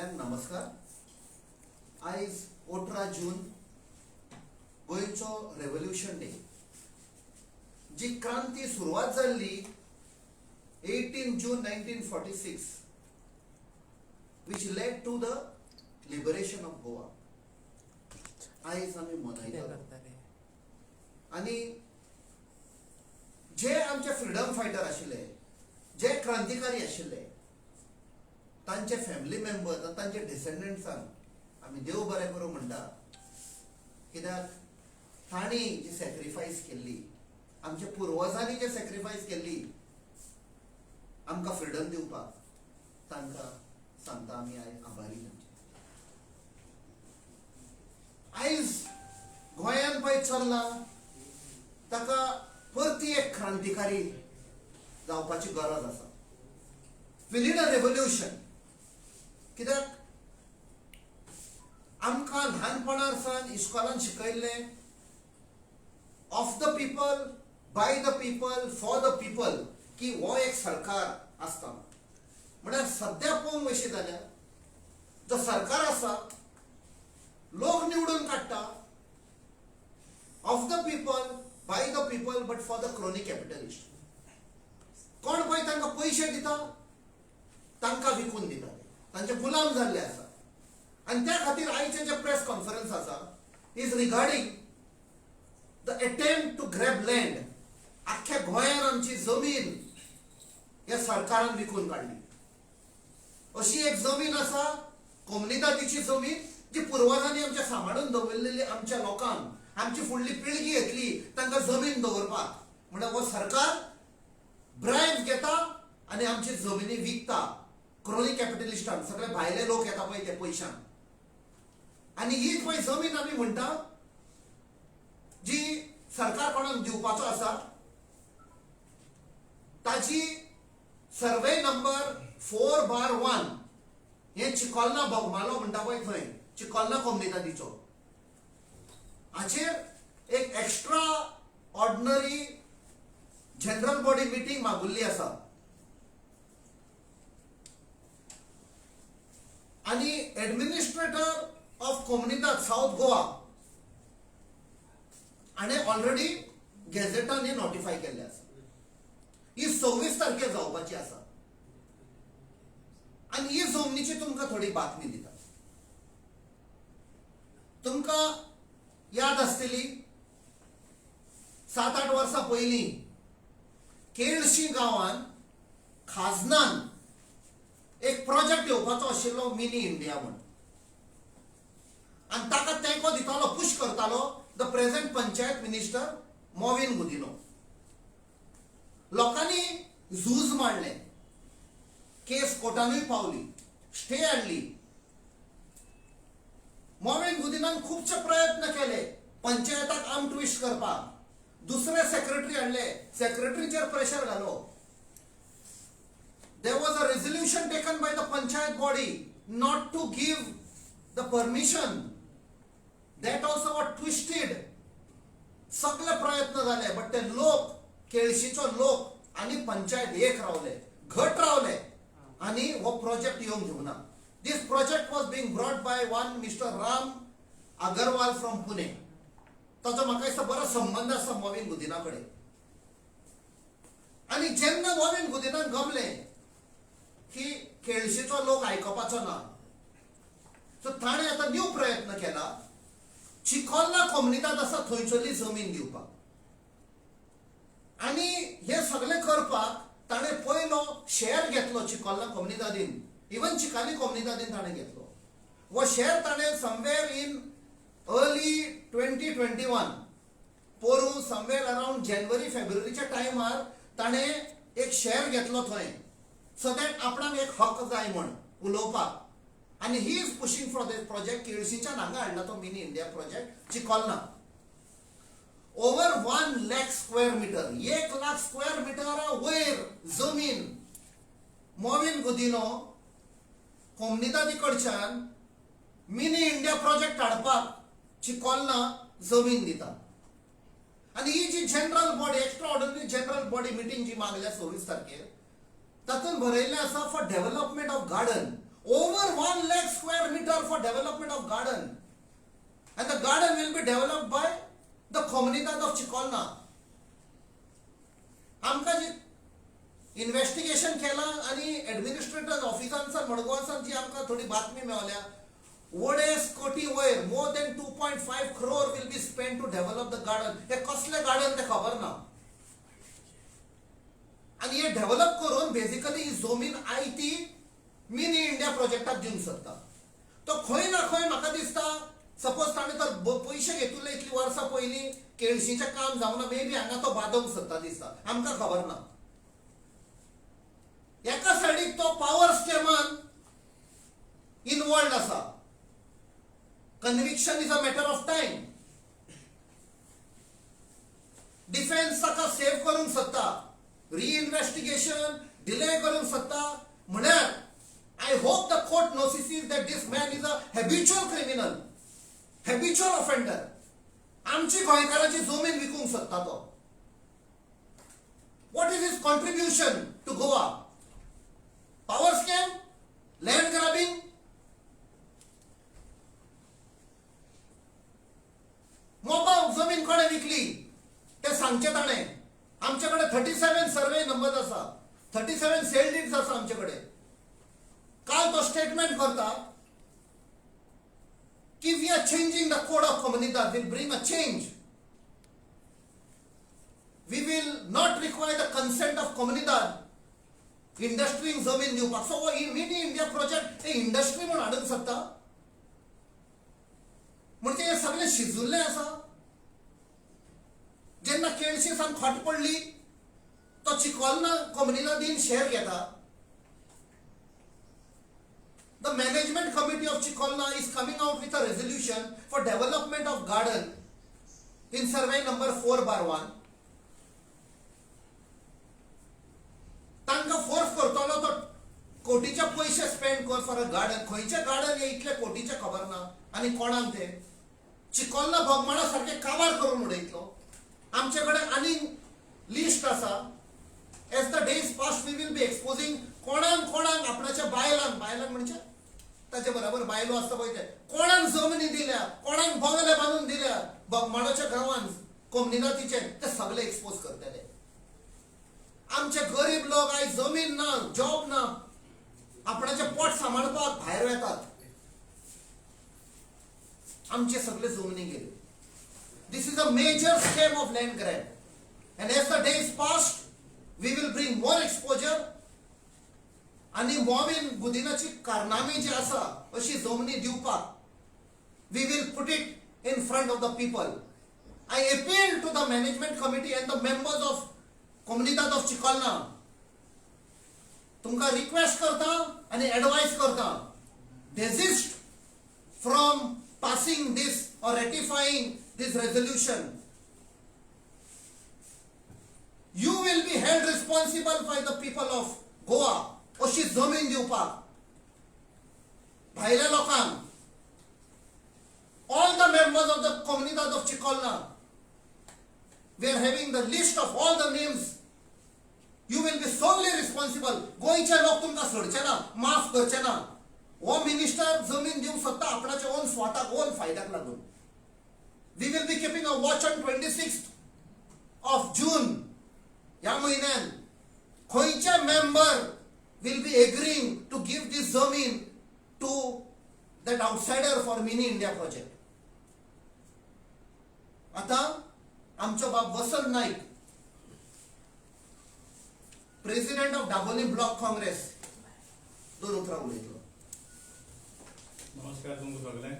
सगळ्यांक नमस्कार. आयज 18 जून गोयचो रेव्होल्यूशन डे. जी क्रांती सुरवात जाल्ली 18 जून 1946 which led to the liberation of Goa. आयज आमी मनयतात आणि जे आमचे फ्रीडम फायटर आशिल्ले, जे क्रांतिकारी आशिल्ले, तांचे फॅमिली मेंबर्स आनी तांचे डिसेंडंट्सांक आमी देव बरें करूं म्हणटा. कित्याक तांणी जी सॅक्रिफायस केल्ली, आमच्या पुर्वजांनी जे सॅक्रिफायस केल्ली आमकां फ्रीडम दिवपाक, तांकां सांगता आमी आयज आभारी तांचे. आयज गोंयान पळय चल्ला ताका परती एक क्रांतिकारी जावपाची गरज आसा. We need a revolution. कित्याक आमकां ल्हानपणासान इस्कॉलान शिकयल्लें of the people, by the people, for the people, की हो एक सरकार आसता. म्हळ्यार सद्या पळोवंक वयशी जाल्यार जो सरकार आसा लोक निवडून काडटा, of the people, by the people, but for the crony capitalist. कोण पळय तांकां पयशे दिता, तांकां विकून दिता, तांचे गुलाम जाल्ले आसा. आणि त्या खातीर आयचे जे प्रेस कॉन्फरन्स आसा is regarding the attempt to grab land. आख्ख्या गोंयान आमची जमीन ह्या सरकारान विकून काडली. अशी एक जमीन आसा कोमनिदादीची जमीन, जी पुर्वजांनी आमच्या सांबाळून दवरलेली, आमच्या लोकांक, आमची फुडली पिळगी येतली तांकां जमीन दवरपाक. म्हणल्यार हो सरकार ब्रायब घेता आनी आमची जमिनी विकता क्रोनी कॅपिटलिस्टांक. सगळे भायले लोक येता पळय ते पयशांक. आनी ही पळय जमीन आमी म्हणटा जी सरकार कोणाक दिवपाचो आसा, ताची सर्वे नंबर 4/1 हे चिकोलना बोगमालो म्हणटा पळय थंय, चिकोलना कोमनिदादीचो. हाचेर एक extraordinary general body meeting मागुल्ली आसा. आणि administrator of Comunidad South Goa हाणे ऑलरेडी गॅझेटान हे नोटिफाय केल्ले आसा. ही 26 तारखेर जावपाची आसा. आणि ही जमनीची तुमकां थोडी बातमी दिता. तुमकां याद आसतली 7-8 वर्सां पयलीं केळशी गांवान खाजनान एक प्रोजेक्ट येवपाचो आशिल्लो मिनी इंडिया म्हणून. आणि ताका तेंको दितालो, पुश करतालो the present panchayat minister Mauvin Godinho. लोकांनी झूज मारले, केस कोर्टानूय पावली, स्टे हाडली. मॉविन गुदिनान खुबशे प्रयत्न केले पंचायताक आम ट्विस्ट करपाक. दुसरे सेक्रेटरी हाडले, सेक्रेटरीचेर प्रेशर घालो. There was a resolution taken by the panchayat body not to give the permission. That also was twisted. सगळे प्रयत्न झाले, बट ते लोक, केळशीचो लोक आणि पंचायत एक रावले, घट रावले आणि हो प्रोजेक्ट येऊन घेवना. This project was being brought by one Mr. Ram Agarwal from Pune. ताचो म्हाका दिसता बरो संबंध आसा मॉविन गुदिना कडेन. आणि जेन्ना मॉविन गुदिनान गमले की केळशीचो लोक आयकपाचो ना, सो ताणें आतां न्यू प्रयत्न केला चिकोलना कोमनिदाद आसा थंयचली जमीन दिवपाक. आनी हे सगळे करपाक ताणें पयलो शेअर घेतलो चिकोलना कोमनिदादीन, इवन चिकाली कोमनिदादीन ताणें घेतलो. वो शेअर ताणें समवेअर इन अर्ली 2021 पोरू समवेअर अराउंड जानेवारी फेब्रुवारीच्या टायमार ताणें एक शेअर घेतलो थंय, सो दॅट आपणाक एक हक्क जाय म्हण उलोवपाक. आणि he is pushing for this project. केळशीच्यान हांगा हाडला तो mini India project Chikolna. Over 1 lakh square metre, 1 lakh square मिटरा वयर जमीन मॉविन गुदिनो कोमनिदादी कडच्यान मिनी इंडिया प्रोजेक्ट हाडपाक चिकोलना जमीन दिता. आणि ही जी general body, extraordinary general body meeting जी मागल्या 26 तारखेर, तातूंत बरयल्लें आसा for development of garden. over 1 lakh square meter for development of garden, and the garden will be developed by the Comunidad of Chikolna. आमकां जी इन्व्हेस्टिगेशन केला आणि administrator ऑफिसांसान मडगांवसान जी आमकां थोडी बातमी मेळ्ळ्या, वडेस कोटी वयर more than 2.5 crore will be spend to develop the garden. हे कसले गार्डन ते खबर ना. आणि हे डेव्हलप करून बेसिकली ही जमीन आयती मिनी इंडिया प्रोजेक्टाक दिवंक सोदता. तो खंय ना खंय म्हाका दिसता सपोज ताणें तर पयशे घेतले इतली वर्सां पयलीं केळशीचें काम जावना, मे बी हांगा तो बांदूंक सोदता दिसता, आमकां खबर ना. एका सायडीक तो पॉवर स्केमान इनवॉल्ड आसा. Conviction is a matter of time. Defence ताका सेव्ह करूंक सोदता, रिइन्व्हेस्टिगेशन डिले करूंक सोदता. म्हळ्यार I hope the court notices that this man is a habitual criminal, habitual offender. आमची गोंयकाराची जमीन विकूंक सोदता तो. What is his contribution to Goa? Power scam? Land grabbing? मोबाव जमीन कोणे विकली ते सांगचे ताणें. आमच्याकडे 37 सर्वे नंबर आसा, 37 सेल डीड्स आसा आमच्याकडे. काल तो स्टेटमेंट करता की we are changing the code of Comunidad, will bring a change. We will not require the consent of Comunidad इंडस्ट्रीक जमीन दिवपाक. सो मिनी इंडिया प्रोजेक्ट हे इंडस्ट्री म्हणून हाडूंक सोदता. म्हणजे हे सगळे शिजुल्ले आसा. जेन्ना केळशीसान खोट पडली तो चिकोलना Comunidadin शेअर घेता. The management committee of Chikolna is coming out with a resolution for development of garden in survey number 4/1. तांकां फोर्स करतलो तो कोटीचे पैसे स्पेंड कर फॉर अ गार्डन. खंयचे गार्डन हे इतले कोटीचे खबर ना आणि कोणाक ते. चिकोलना भोगमाळा सारखे काबार करून उडयतलो. आमचे कडेन आनी लिस्ट आसा. As the days passed we will be exposing कोणाक आपणाच्या बायलांक म्हणजे ताचे बरोबर बायलो आसता पळय ते कोणाक जमनी दिल्या, कोणाक बंगले बांदून दिल्या बोगमाळोच्या गांवांत Comunidadचे, ते सगळे एक्सपोज करतले. आमचे गरीब लोक आयज जमीन ना, जॉब ना, आपणाचे पोट सांबाळपाक भायर येतात. आमचे सगळे जमनी गेले. This is a major scam of land grab. And as the days passed we will bring more exposure. आणि मॉविन गुदिनाची कारनामे जी आसा अशी जमनी दिवपाक we will put it in front of the people. I appeal to the management committee and the members of Comunidad of Chikolna. तुमकां request करता आणि एडवाइस करता, desist from passing this or ratifying this resolution. You will be held responsible by the people of Goa. अशी जमीन दिवपाक भायल्या लोकांक. All the members of the Comunidad of Chikolna, we are having the list of all the names. You will be solely responsible. गोंयचे लोक तुमकां सोडचे ना, माफ करचे ना. हो मिनिस्टर जमीन दिवंक सोदता आपणाच्या ओन स्वार्थाक, ओन फायद्याक लागून. We will be keeping a watch on 26th of June ह्या म्हयन्यान. खंयचे member will be agreeing to give this zamin to that outsider for mini India project. आता आमचो बाब Vasant Naik, president of Dabolim block Congress, दोन उतरां उलयतलो. नमस्कार तुमकां सगळ्यांक.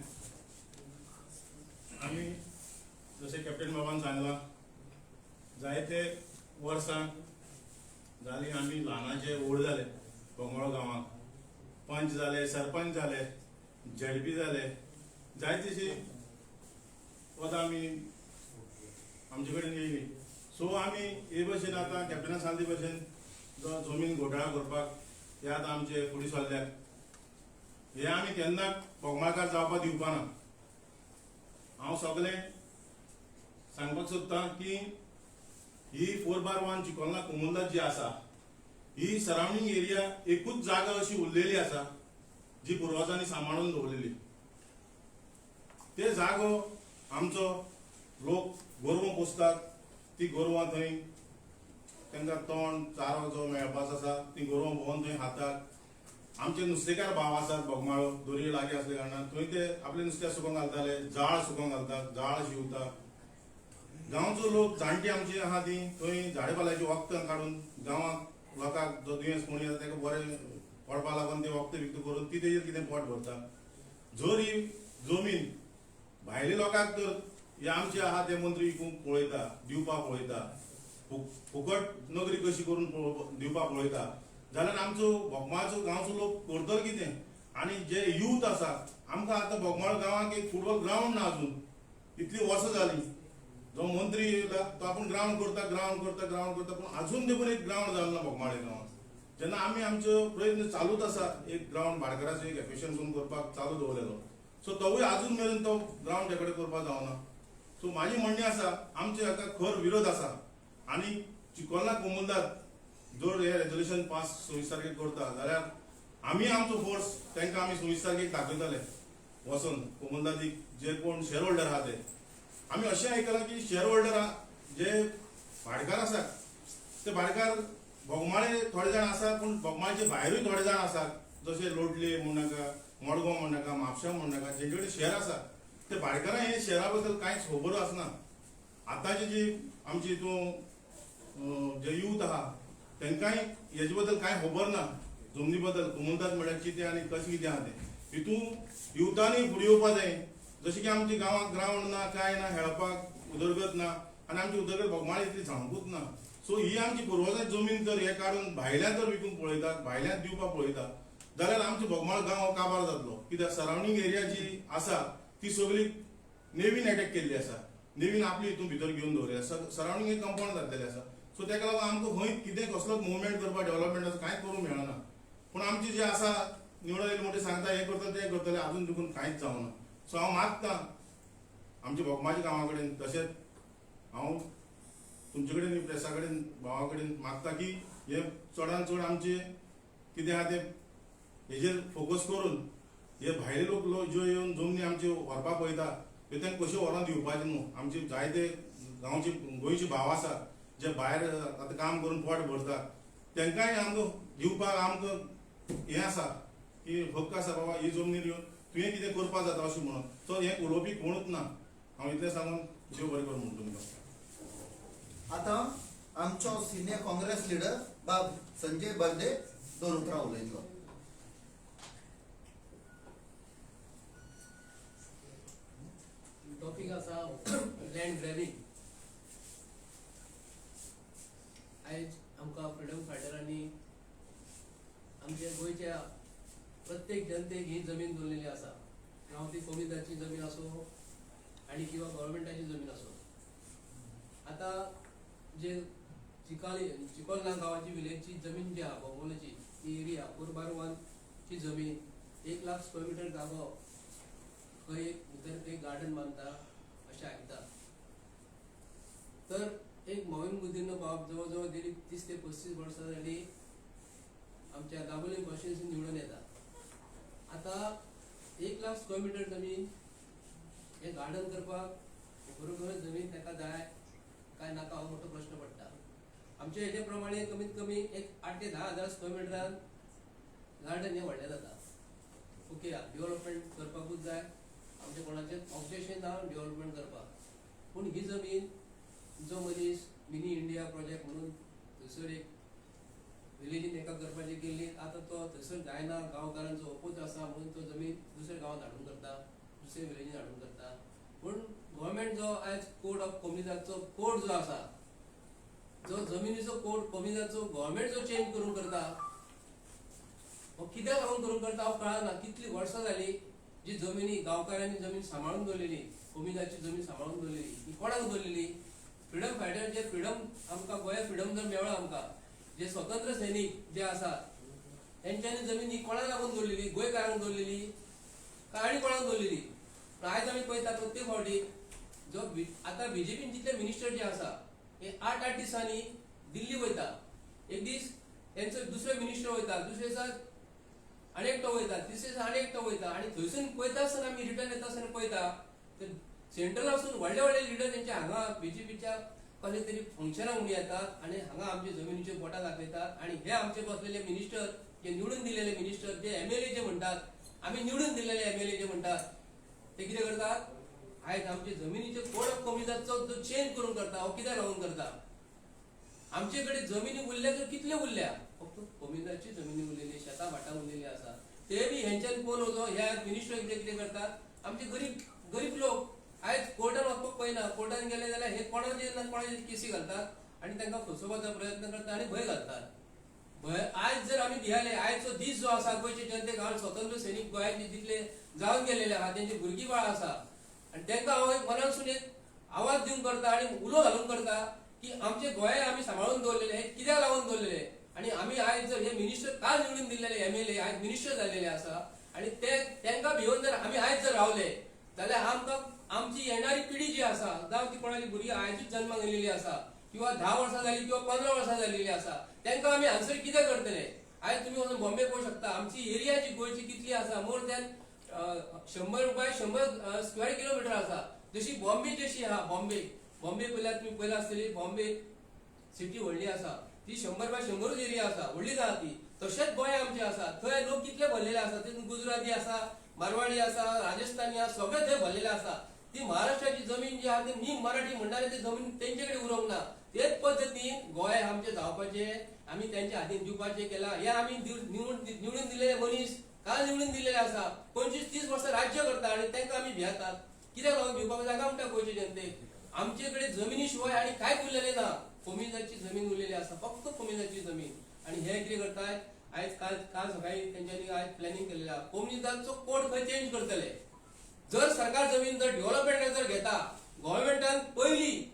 आमी जशें कॅप्टन बाबान सांगलां, जायते वर्सां जाली आमी ल्हानाचे व्हड जाले. बोगमाळो गांवांत पंच जाले, सरपंच जाले, झेडपी जाले, जायतीशी पदां आमी आमचे कडेन येयली. सो आमी हे भशेन आतां कॅप्टनान सांगले भशेन जो जमीन घोटाळा करपाक हे आतां आमचे फुडें सरल्यात. हे आमी केन्नाच बोगमाळकार जावपाक दिवपा ना. हांव सगळें सांगपाक सोदतां की ही 4/1 चिकोलना Comunidad जी आसा ही सरावंडींग एरिया एकूच जागा अशी उरलेली आसा जी पुर्वजांनी सांबाळून दवरलेली ते जागो आमचो लोक गोरवां पोसतात ती गोरवां थंय तांकां तोंड चारो जो मेळपाचो आसा ती गोरवां भोंवन थंय खातात आमचे नुस्तेकार भाव आसात बोगमाळो दर्यो लागीं आसले कारणान थंय ते आपले नुस्तें सुकोवंक घालताले जाळ सुकोवंक घालतात जाळ शिंवता गांवचो लोक जाणटी आमची आहा ती थंय झाडेपाल्याची वखदां काडून गांवांक लोकांक जो दुयेंस कोणी आसा ताका बरें पडपा लागून ते वखदां विकत करून ती तेजेर कितें पोट भरता जर ही जमीन भायल्या लोकांक तर हे आमचे आहा ते मंत्री विकूंक पळयता दिवपाक पळयता फुकट नोकरी कशी करून दिवपाक पळयता जाल्यार आमचो बोगमाळचो गांवचो लोक करतलो कितें आनी जे यूथ आसा आमकां आतां बोगमाळ गांवांक एक फुटबॉल ग्रावंड ना अजून इतली वर्सां जालीं जो मंत्री येयला तो आपूण ग्रावंड करता पूण अजून देखून एक ग्रावंड जालो ना बोगमाळे गांवांत जेन्ना आमी आमचो प्रयत्न चालूच आसा एक ग्रावंड भाटकाराचो एक एफिशियंट करपाक चालू दवरलेलो सो तोवूय अजून मेरेन तो ग्रावंड ते कडेन करपाक जावना सो म्हाजी म्हणणी आसा आमचे हाका खर विरोध आसा आनी चिकोलना कोमुलदार जर हे रेजोल्युशन पास 26 तारखेक करता जाल्यार आमी आमचो फोर्स तांकां आमी 26 तारखेक दाखयतले वचून कोमुलदादीक जे कोण शेअर होल्डर आहा ते आमी अशें आयकलां की शेअर होल्डर जे भाटकार आसात ते भाटकार बोगमाळे थोडे जाण आसा पूण बोगमाळेचे भायरूय थोडे जाण आसात जशे लोटले म्हण नाका मडगांव म्हण नाका म्हापशां म्हण नाका जेंचे कडेन शेअर आसा ते भाटकारां हे शेअरा बद्दल कांयच खबर आसना आतांची जी आमची हितून जे यूथ आहा तांकांय हेजे बद्दल कांय खबर ना जमनी बद्दल कोमुलदाद म्हळ्यार कितें आनी कशें कितें आहा तें हितून युथांनी फुडें येवपा जाय जशें की आमच्या गांवांत ग्रावंड ना कांय ना खेळपाक उदरगत ना आनी आमची उदरगत बोगमाळे इतली जावंकूच ना सो ही आमची पुर्वजांची जमीन जर हे काडून भायल्यान जर विकूंक पळयतात भायल्यान दिवपाक पळयतात जाल्यार आमचो बोगमाळो गांव काबार जातलो कित्याक सरावंडींग एरिया जी आसा ती सगळी नेवीन अटॅक केल्ली आसा नेवीन आपली हितून भितर घेवन दवरली आसा सरावंडींग एक कंपाउंड घातलेलें आसा सो ताका लागून आमकां खंय कितें कसलोच मुवमेंट करपाक डेव्हलपमेंट कांय करूंक मेळना पूण आमचे जे आसा निवडून येयले म्हणटे सांगता हे करतले ते करतले अजून देखून कांयच जावना सो हांव मागतां आमच्या बोगमाच्या गांवा कडेन तशेंच हांव तुमचे कडेन प्रेसा कडेन भावा कडेन मागता की हे चडांत चड आमचे कितें आहा ते हेजेर फोकस करून हे भायले लोक ज्यो येवन जमनी आमचे व्हरपाक पळयता ते तांकां कशें व्हरोन दिवपाचें न्हू आमचे जायते गांवचे गोंयचे भाव आसा जे भायर आतां काम करून पोट भरतात तांकांय आमकां दिवपाक आमकां हें आसा की हक्क आसा बाबा ही जमनीर येवन तुवें कितें करपाक जाता अशें म्हणून सो हें उलोवपी कोणूच ना हांव इतलें सांगून देव बरें कर म्हणटा तुमकां आतां आमचो सिनियर काँग्रेस लिडर बाब संजय बर्दे 2 उतरां उलयतलो टॉपिक आसा लँड ग्रॅबिंग आयज आमकां फ्रिडम फायटरांनी आमच्या गोंयच्या प्रत्येक जनतेक ही जमीन दवरलेली आसा जावं ती कोमिदाची जमीन आसूं आनी किंवा गव्हर्मेंटाची जमीन आसूं आतां जे चिकोलना गांवाची विलेजची जमीन जी आहा बोगोलेची ती एरिया 4/1 ची जमीन 1 लाख स्क्वेअर मिटर जागो खंय भितर एक गार्डन बांदता अशें आयकता तर एक मोहीन बुद्धीनो बाब जवळ जवळ गेली 30 ते 35 वर्सां जाली आमच्या दाबोलीम कॉन्स्टिट्युन्सी निवडून येता आता 1 लाख स्क्वेअर मिटर जमीन हे गार्डन करपाक बरोबर जमीन ताका जाय काय नाका हो मोठो प्रश्न पडटा आमच्या हेजे प्रमाणे कमीत कमी एक 8 ते 10 हजार स्क्वेअर मिटरान गार्डन हे व्हडलें जाता ओके डेव्हलपमेंट करपाकूच जाय आमचे कोणाचें ऑब्जेक्शन ना डेव्हलपमेंट करपाक पूण ही जमीन जो मनीस मिनी इंडिया प्रोजेक्ट म्हणून थंयसर एक विलेजीन एका करपाची केल्ली आतां तो थंयसर जायना गांवकारांचो अपोज आसा म्हणून तो जमीन दुसऱ्या गांवांत हाडून करता दुसऱ्या विलेजीन हाडून करता पूण गव्हर्मेंट जो आयज कोड ऑफ कम्युनिटीचो कोड जो आसा जो जमिनीचो कोड कम्युनिटीचो गव्हर्मेंट जो चेंज करून करता हो कित्याक लागून करून करता हांव कळना कितली वर्सां जाली जी जमिनी गांवकारांनी जमीन सांबाळून दवरलेली कम्युनिटीची जमीन सांबाळून दवरलेली ही कोणाक दवरलेली फ्रिडम फायटर जे फ्रिडम आमकां गोंया फ्रिडम जर मेळ्ळो आमकां जे स्वतंत्र सैनीक जे आसा तेंच्यांनी जमीन ही कोणाक लागून दवरलेली गोंयकारांक दवरलेली काय आनी कोणाक दवरलेली आयज आमी पळयता प्रत्येक फावटी जो आतां बीजेपीन जितले मिनिस्टर जे आसा हे 8-8 दिसांनी दिल्ली वयता एक दीस तेंचो दुसरो मिनिस्टर वयता दुसरे दिसा आनी एकटो वयता, तिसरे दिसा आनी एकटो वयता, आनी थंयसून पळयता आसतना आमी रिटर्न येता आसतना पळयता तर सेंट्रलासून व्हडले व्हडले लिडर तेंचे हांगा बीजेपीच्या कसले तरी फंक्शनाक म्हणून येतात आनी हांगा आमचे जमिनीचे बोटां दाखयतात आनी हे आमचे बसलेले मिनिस्टर जे निवडून दिलेले मिनिस्टर जे MLA जे म्हणटात, आमी निवडून दिलेले MLA जे म्हणटात ते कितें करतात, आयज आमचे जमिनीचे कोड ऑफ कमिटीचो जो चेंज करून करता हो कित्याक लागून करता. आमचे कडेन जमिनी उरल्या तर कितले उरल्या, फक्त कमिटीची जमिनी उरलेली, शेतां भाटां उरलेली आसा. ते बी हेंच्यान पळोवन वचो ह्या मिनिस्टर कितें करतात, आमचे गरीब लोक आयज कोर्टान वचपाक पळयना, कोर्टान गेले जाल्यार हे कोणाचे केसी घालतात आनी तांकां फसोवपाचो प्रयत्न करतात आनी भंय घालतात. आयज जर आमी भियाले, आयजचो दीस जो आसा गोंयचे जनतेक हांव स्वतंत्र सैनीक गोंयाचे जितले जावन गेलेले आहा तेंचे भुरगीं बाळां आसा आनी तांकां हांव एक मनासून एक आवाज दिवन करता आनी उलो घालून करता की आमचे गोंय आमी सांबाळून दवरलेले, हे कित्याक लागून दवरलेले आनी आमी आयज जर हे मिनिस्टर काल निवडून दिल्लेले MLA आयज मिनिस्टर जाल्लेले आसा आनी तांकां भिवून जर आमी आयज जर रावले जाल्यार आमकां आमची येणारी पिढी जी आसा, जावं ती कोणाची भुरगीं आयजूच जल्माक येयलेली आसा किंवा 10 वर्सां जाली किंवा 15 वर्सां जाल्लेली आसा, तांकां आमी आन्सर कित्याक करतले. आयज तुमी वचून बॉम्बे पळोवंक शकता, आमची एरिया जी गोंयची कितली आसा, मोर दॅन 100 स्क्वेअर किलोमीटर आसा. जशी बॉम्बे जशी आहा, बॉम्बे पयल्यार तुमी पयला आसतली, बॉम्बे सिटी व्हडली आसा, ती 100 एरिया आसा, व्हडली जाता ती. तशेंच गोंय आमचें आसा, थंय लोक कितले भरलेले आसा, तितून गुजराती आसा, मारवाडी आसा, राजस्थानी आसा, सगळे थंय भरलेले आसा. ती महाराष्ट्राची जमीन जी आहा ती नी मराठी म्हणटाले ती जमीन तेंचे कडेन उरोंक ना. तेच पद्दतीन गोंय आमचे जावपाचे, आमी तेंच्या हातीन दिवपाचे केला. हे आमी निवडून दिलेले मनीस काल निवडून दिलेले आसा, 25-30 वर्सां राज्य करता आनी तांकां आमी भियातात. कित्याक लागून भिवपाक जागा म्हणटा गोंयचे जनतेक. आमचे कडेन जमिनी शिवाय आनी कांयच उरलेलें ना, कोमिजाची जमीन उरलेली आसा, फक्त कोमिजाची जमीन. आनी हे कितें करताय, आयज काल सकाळी तेंच्यांनी आयज प्लॅनिंग केलेलें आहा, कोमिजाचो कोड खंय चेंज करतले. जर सरकार जमीन जर डेव्हलपमेंटाक जर घेता, गव्हर्नमेंटान पयली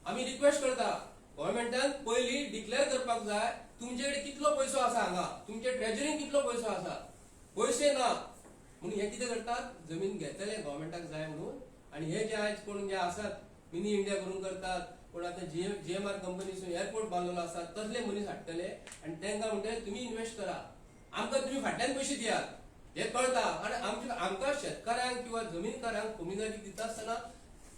आमी रिक्वेस्ट करता, गव्हर्नमेंटान पयली डिक्लेअर करपाक जाय तुमचे कडेन कितलो पयसो आसा, हांगा तुमच्या ट्रेजरीन कितलो पयसो आसा. पयशे ना म्हणून हे कितें करतात, जमीन घेतले गव्हर्नमेंटाक जाय म्हणून. आनी हे जे आयज कोण जे आसात मिनी इंडिया करून करतात, कोण आतां GMR कंपनीसून एअरपोर्ट बांदलेलो आसा, तसले मनीस हाडटले आनी तांकां म्हणटले तुमी इन्वेस्ट करा, आमकां तुमी फाटल्यान पयशे दियात. हे कळटा. आनी आमकां शेतकाऱ्यांक किंवा जमीनकारांक कमिजारी दिता आसतना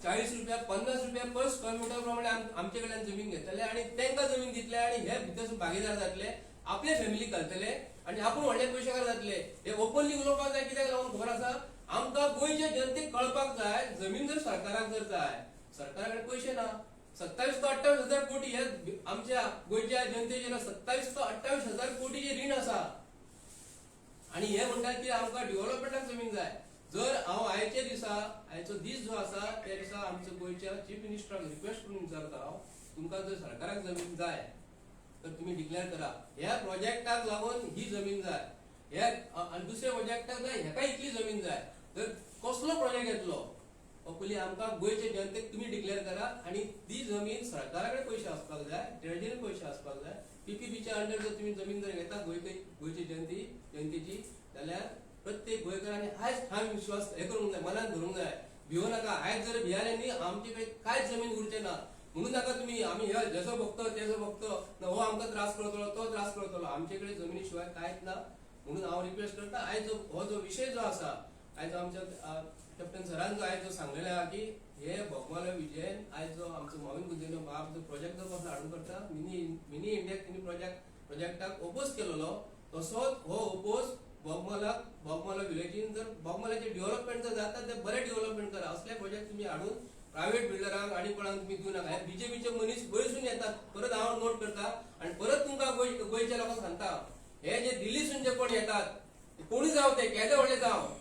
40 रुपया 50 रुपया पर स्क्वेअर मीटर प्रमाणे आमचे कडल्यान जमीन घेतले आनी तांकां जमीन दितले आनी हे भितर भागीदार जातले, आपले फॅमिली घालतले आनी आपूण व्हडले पयशेकार जातले. हे ओपनली उलोवपाक जाय. कित्याक लागून खबर आसा, आमकां गोंयच्या जनतेक कळपाक जाय, जमीन जर सरकाराक जर जाय, सरकारा कडेन पयशे ना. 27 ते 28 हजार कोटी हे आमच्या गोंयच्या जनतेचे 27 ते 28 हजार कोटीचे रीण आसा. आनी हे म्हणटात की आमकां डेव्हलपमेंटाक जमीन जाय. जर हांव आयचे दिसा, आयचो दीस जो आसा त्या दिसा आमच्या गोंयच्या चीफ मिनिस्टराक रिक्वेस्ट करून विचारता हांव, तुमकां जर सरकाराक जमीन जाय तर तुमी डिक्लेअर करा, ह्या प्रोजेक्टाक लागून ही जमीन जाय, हे आनी दुसऱ्या प्रोजेक्टाक जाय हेका इतली जमीन जाय, तर कसलो प्रोजेक्ट येतलो पयलीं आमकां गोंयच्या जनतेक तुमी डिक्लेअर करा. आनी ती जमीन सरकारा कडेन पयशे आसपाक जाय, ट्रेजरीन पयशे आसपाक जाय. PPPच्या अंडर जर तुमी जमीन जर घेता गोंयची जनतेची जाल्यार प्रत्येक गोंयकारांनी आयज ठाम विश्वास हे करूंक जाय, मनात धरूंक जाय, भिवूं नाका. आयज जर भियाले न्ही आमचे कडेन कांयच जमीन उरचे ना. म्हणून नाका तुमी आमी हे जेजो बघतो तेजो बघतो, हो आमकां त्रास करतलो तो त्रास करतलो, आमचे कडेन जमिनी शिवाय कांयच ना. म्हणून हांव रिक्वेस्ट करता, आयज हो जो विशय जो आसा, आयज आमच्या कॅप्टन सरान जो आयज सांगलेले आहा की हे बोगमालो विजयन आयज जो आमचो मोविन गुंदेनो बाब जो प्रोजेक्ट जो कसो हाडून करता, मिनी इंडियाक तिणी प्रोजेक्टाक ओपोज केलेलो, तसोच हो ओपोज बोगमालो विलेजीन जर बोगमालाचे डेव्हलपमेंट जर जाता ते बरे डेव्हलपमेंट करा. असले प्रोजेक्ट तुमी हाडून प्रायव्हेट बिल्डरांक आनी कोणाक तुमी दिवं नाका. हे बीजेपीचे मनीस गोंयसून येतात, परत हांव नोट करता आनी परत तुमकां गोंयच्या लोकांक सांगता, हे जे दिल्लीसून जे कोण येतात कोणी जावं ते केदे व्हडले जावं,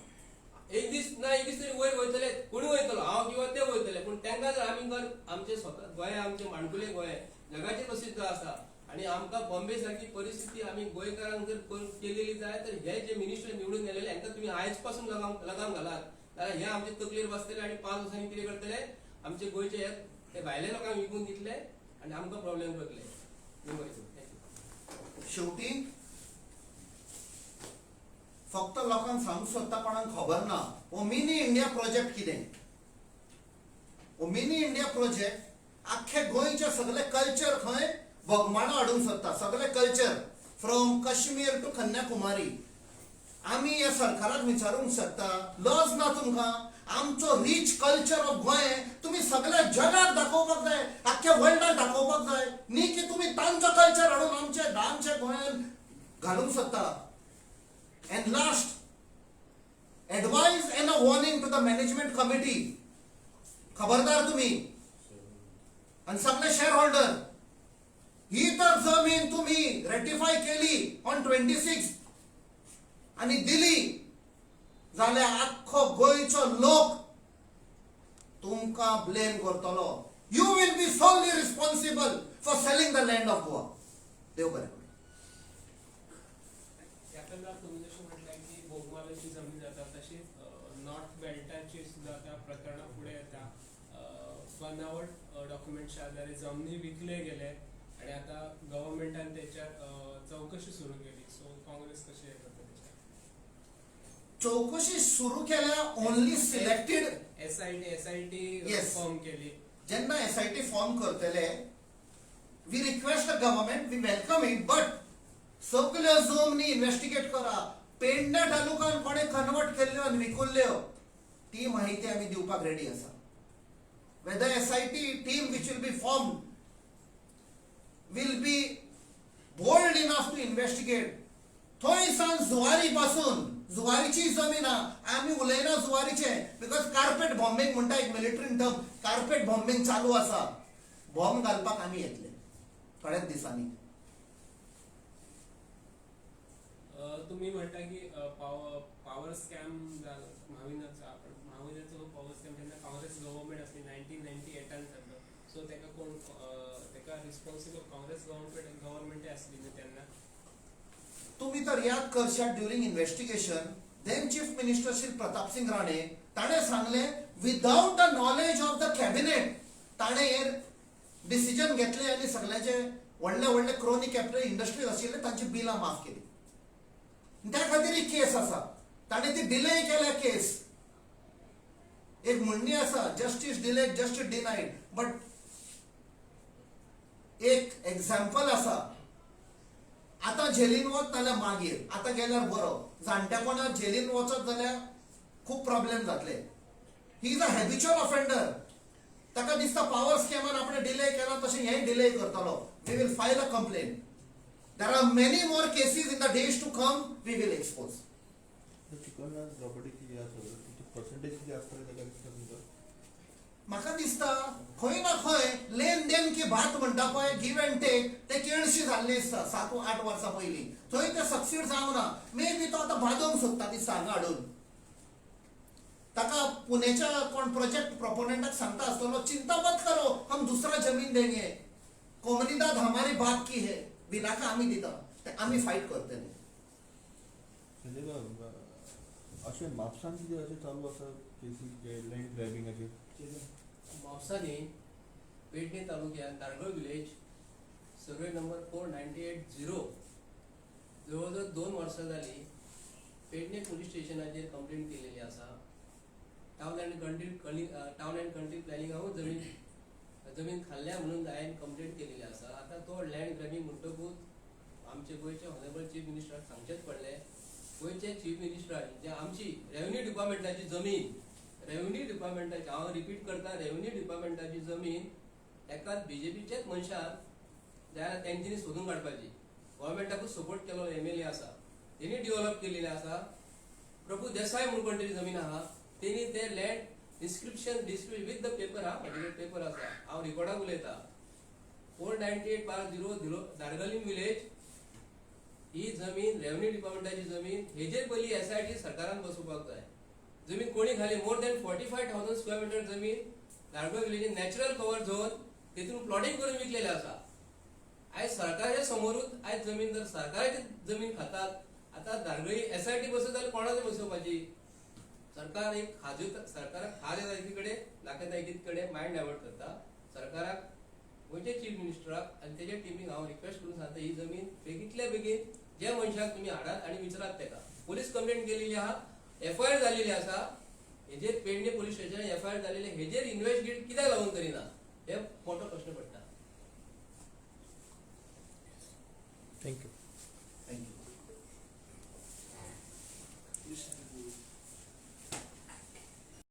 एक दीस तरी वयर वयतले, कोणी वयतलो, हांव किंवा ते वयतले, पूण तांकां जर आमी आमचे स्वता गोंय आमचे माणकुले गोंय जगाचे प्रसिद्ध आसा आनी आमकां बॉम्बे सारकी परिस्थिती आमी गोंयकारांक जर केलेली जाय तर हे जे मिनिस्टर निवडून गेलेले हांकां तुमी आयज पासून लगाम घालात, जाल्यार हे आमचे तकलेर बसतले आनी 5 वर्सांनी कितें करतले, आमचे गोंयचे ते भायले लोकांक विकून दितले आनी आमकां प्रॉब्लेम करतले. शेवटी फक्त लोकांक सांगूंक सोदता कोणाक खबर ना, हो मिनी इंडिया प्रोजेक्ट कितें. हो मिनी इंडिया प्रोजेक्ट आख्खे गोंयचे सगळे कल्चर खंय बोगमाळो हाडूंक सोदता, सगळे culture from Kashmir to Kanyakumari. आमी ह्या सरकाराक विचारूंक शकता, लज ना तुमकां? आमचो रीच कल्चर ऑफ गोंय तुम्ही सगळ्या जगाक दाखोवपाक जाय, आख्ख्या वर्ल्डाक दाखोवपाक जाय, न्ही की तुम्ही तांचो कल्चर हाडून आमच्या गोंयान घालूंक सोदता. And last, advice and a warning to the management committee. खबरदार तुम्ही आणि सगळे शेअर होल्डर, ही तर जमीन तुम्ही रेटिफाय केली ऑन 26 आणि दिली जाल्यार आख्खो गोंयचो लोक तुमकां ब्लेम करतलो. You will be solely responsible for selling the land of Goa. देव बरें करूं. त्याकरता तुम्ही जसं म्हटलं की बोगमालाची जमीन जाता तशीच नॉर्थ बेल्टाची सुद्धा आता प्रकरणं पुढे येतात. बनावट डॉक्युमेंटच्या आधारे जमिनी विकले गेले आणि आता गव्हर्नमेंटाने त्याच्यावर चौकशी सुरू केली. सो काँग्रेस कशी आहे चौकशी सुरू केल्या. Only selected SIT Yes. Form केली. जेन्ना SIT फॉर्म करतले, we request the government, we welcome it, but सगळ्यो जमनी इन्व्हेस्टिगेट करा. पेडणे तालुक्यान कोणे कन्वर्ट केल्ल्यो आनी विकुल्ल्यो ती माहिती आमी दिवपाक रेडी आसा. Whether SIT team which will be formed will be bold enough to investigate. थंयसान Zuari पासून, जुवारीची जमीन आमी उलयना जुवारीचे, बिकॉज कार्पेट बॉम्बिंग म्हणटा एक मिलिटरी टर्म, कार्पेट बॉम्बिंग चालू आसा. बॉम्ब घालपाक आमी येतले थोड्याच दिसांनी. तुम्ही म्हणता की पॉवर स्कॅम महाविनाचा पॉवर स्कॅम जेन्ना काँग्रेस गव्हर्नमेंट असली 1998 जाल्लो. सो तेका कोण तेका रिस्पॉन्सिबल काँग्रेस गव्हर्नमेंट असली न्ही तेन्ना. तुम्ही तर याद करशात, during investigation then chief minister Shri Pratap Singh Rane ताणे सांगले without the knowledge of the cabinet ताणे हे डिसिजन घेतले आणि सगळ्याचे व्हडले व्हडले क्रोनी कॅपिटल इंडस्ट्रीज आशिल्ले तांची बिलां माफ केली. त्या खातीर ही केस आसा. ताणे ती डिले केल्या केस. एक म्हणणी आसा, जस्टिस डिलेड जस्टिस डिनायड. बट एक एक्झाम्पल आसा, आता जेलीन वच नाल्यार मागीर, आता गेल्यार बरो. जाणट्या कोणाक जेलीन वचत जाल्यार खूप प्रॉब्लेम जातले. He is a habitual offender. ताका दिसता पॉवर स्कॅमान आपण डिले केला तशें हेय डिले करतलो. We will file a complaint. There are many more cases in the days to come. We will expose. चिकन प्रॉपर्टी किती आसा पर्सेंटेज किती आसतले ताका दिसता तुमकां? म्हाका दिसता खंय ना खंय लेन देन की बात म्हणटा पळय, गिव एंड टेक, ते केळशी जाल्ले दिसता 7-8 वर्सां पयलीं. थंय ते सक्सीड जावंक ना. मे बी तो आतां बादोंक सोदता ती सांगा हाडून. ताका पुणेच्या कोण प्रोजेक्ट प्रोपोनेंटाक सांगता आसतलो, चिंता मत करो, हम दूसरा जमीन देंगे, कोमनीदाद हमारी बाप की है, बिनाका आमी दिता, ते आमी फायट करतले. संजय बाब, अशें म्हापसान कितें अशें चालू आसा केसी लँड ग्रॅबिंगाचेर? म्हापसांनी पेडणे तालुक्यात दारगळ विलेज सर्वे नंबर 4980 जवळजवळ 2 वर्सां जाली पेडणे पोलीस स्टेशनाचेर कंप्लेंट केलेली आसा. टाउन अँड कंट्री प्लॅनिंगाकूच जमीन खाल्ल्या म्हणून हांवें कंप्लेंट केलेली आसा. आता तो लँड ग्रॅबिंग म्हणटकूच आमचे गोंयचे ऑनरेबल चीफ मिनिस्टराक सांगचेच पडलें. गोंयचे चीफ मिनिस्टरान जे आमची रेव्हेन्यू डिपार्टमेंटाची जमीन, रेव्हेन्यू डिपार्टमेंटाची, हांव रिपीट करता, रेव्हेन्यू डिपार्टमेंटाची जमीन एकाच बीजेपीचेच मनशाक जाल्यार तेंच्यांनी सोदून काडपाची. गव्हर्मेंटाकूच सपोर्ट केलो MLA आसा, तेणी डेव्हलप केलेली आसा. प्रभू देसाय म्हणून कोण तरी जमीन आहा, तेणी ते land inscription with the paper paper आसा. हांव रिकॉर्डाक उलयता. 4980 दारगलीम विलेज ही जमीन रेव्हेन्यू डिपार्टमेंटाची जमीन. हेजेर पयली SIT सरकारान बसोवपाक जाय. जमीन कोणी खाली मोर दॅन 45,000 स्क्वेअर मीटर जमीन दारगळ विलेजीन नॅचरल कव्हर झोन, तेतून प्लॉटिंग करून विकलेले आसा. आयज सरकाराच्या समोरूच आयज जमीन जर सरकाराची जमीन खातात, आता दारगळी SIT बसत जाल्यार कोणाची बसोवपाची? सरकार एक सरकाराक खाज येता एकीकडे, नाका एकीकडे मायंड डायवर्ट करता. सरकाराक गोंयचे चीफ मिनिस्टराक आनी तेजे टिमीक हांव रिक्वेस्ट करून सांगता, ही जमीन बेगीतल्या बेगीन जे मनशाक तुम्ही हाडात आनी विचारात तेका. पोलीस कंप्लेंट केलेली आहा, FIR जाल्लेली आसा. हेजेर पेडणे पोलीस स्टेशनान FIR जाल्लेले, हेजेर इन्व्हेस्टिगेट कित्याक लागून करिना हे मोठो प्रश्न पडटा. थँक्यू.